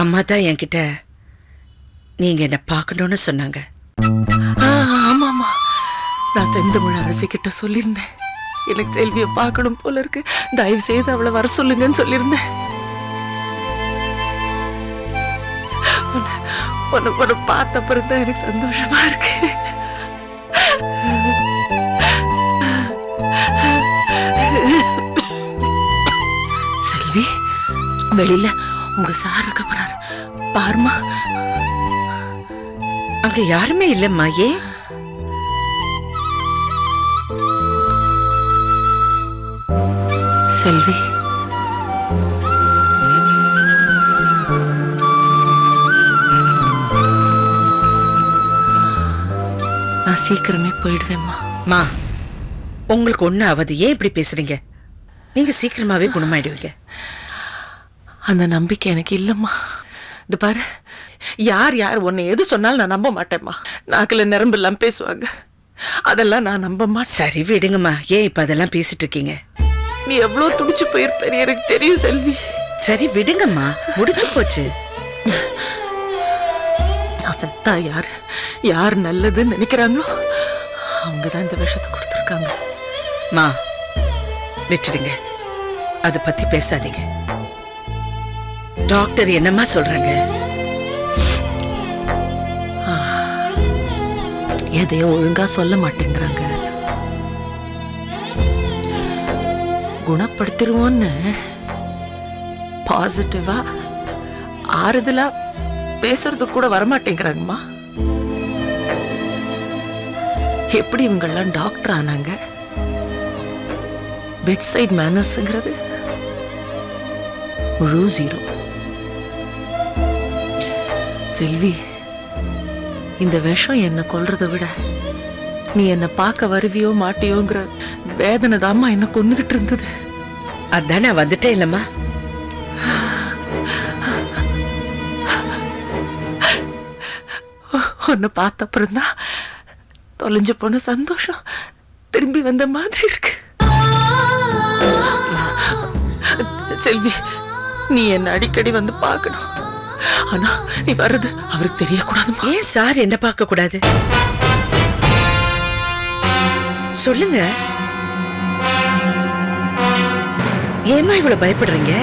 அம்மா தான் என்கிட்ட நீங்க என்ன பார்க்கணும்னு சொன்னாங்க. ஆமாமா, நான் செந்தமிழ் அரசிக்கிட்ட சொல்லியிருந்தேன், எனக்கு செல்வியை பார்க்கணும் போல இருக்கு, தயவு செய்து அவளை வர சொல்லுங்கன்னு சொல்லியிருந்தேன். உன்னை பார்த்த அப்புறம் தான் எனக்கு சந்தோஷமா இருக்கு. செல்வி, வெளியில உங்க சார் இருக்க போறாரு பாருமா. அங்க யாருமே இல்லம்மா. ஏன்? செல்வி, நான் சீக்கிரமே போயிடுவேம்மா. மா, உங்களுக்கு ஒண்ணு ஆவது, ஏன் இப்படி பேசுறீங்க? நீங்க சீக்கிரமாவே குணமாயிடுவீங்க. அந்த நம்பிக்கை எனக்கு இல்லம்மா. இது பாரு, யார் யார் உன்னை எது சொன்னாலும் நான் நம்ப மாட்டேம்மா. நாக்கில் நரம்பு எல்லாம் பேசுவாங்க, அதெல்லாம் நான் நம்ப மாட்டேன். சரி விடுங்கம்மா, ஏன் இப்ப அதெல்லாம் பேசிட்டு இருக்கீங்க? நீ எவ்வளவு துடிச்சு போயிருப்பேன்னு எனக்கு தெரியும் செல்வி. சரி விடுங்கம்மா, முடிச்சு போச்சு. நான் செத்தா யார் யார் நல்லதுன்னு நினைக்கிறாங்களோ அவங்கதான் இந்த விஷத்தை கொடுத்துருக்காங்க. மா, விட்டுடுங்க, அத பத்தி பேசாதீங்க. டாக்டர் என்னம்மா சொல்றாங்க? எதையோ ஒழுங்கா சொல்ல மாட்டேங்கிறாங்க. குணப்படுத்திருவோன்னு பாசிட்டிவா ஆறுதலா பேசுறது கூட வரமாட்டேங்கிறாங்கம்மா. எப்படி இவங்கெல்லாம் டாக்டர் ஆனாங்க? பெட் சைட் மேனர்ஸ்ங்கிறது முழு ஜீரோ. செல்வி, இந்த விஷம் என்ன கொல்றதை விட நீ என்ன பார்க்க வருவியோ மாட்டியோங்கிற வேதனை தாம்மா என்ன கொன்னுகிட்டு இருந்தது. அதான் நான் வந்துட்டேன் இல்லம்மா. உன்னை பார்த்த அப்புறம்தான் தொலைஞ்சு போன சந்தோஷம் திரும்பி வந்த மாதிரி இருக்கு. செல்வி, நீ என்ன அடிக்கடி வந்து பார்க்கணும். ஆனா நீ வர்றது அவருக்கு தெரியக்கூடாதுமா. ஏன் சார் என்ன பார்க்க கூடாது? சொல்லுங்க, ஏமா இவ்வளவு பயப்படுறீங்க?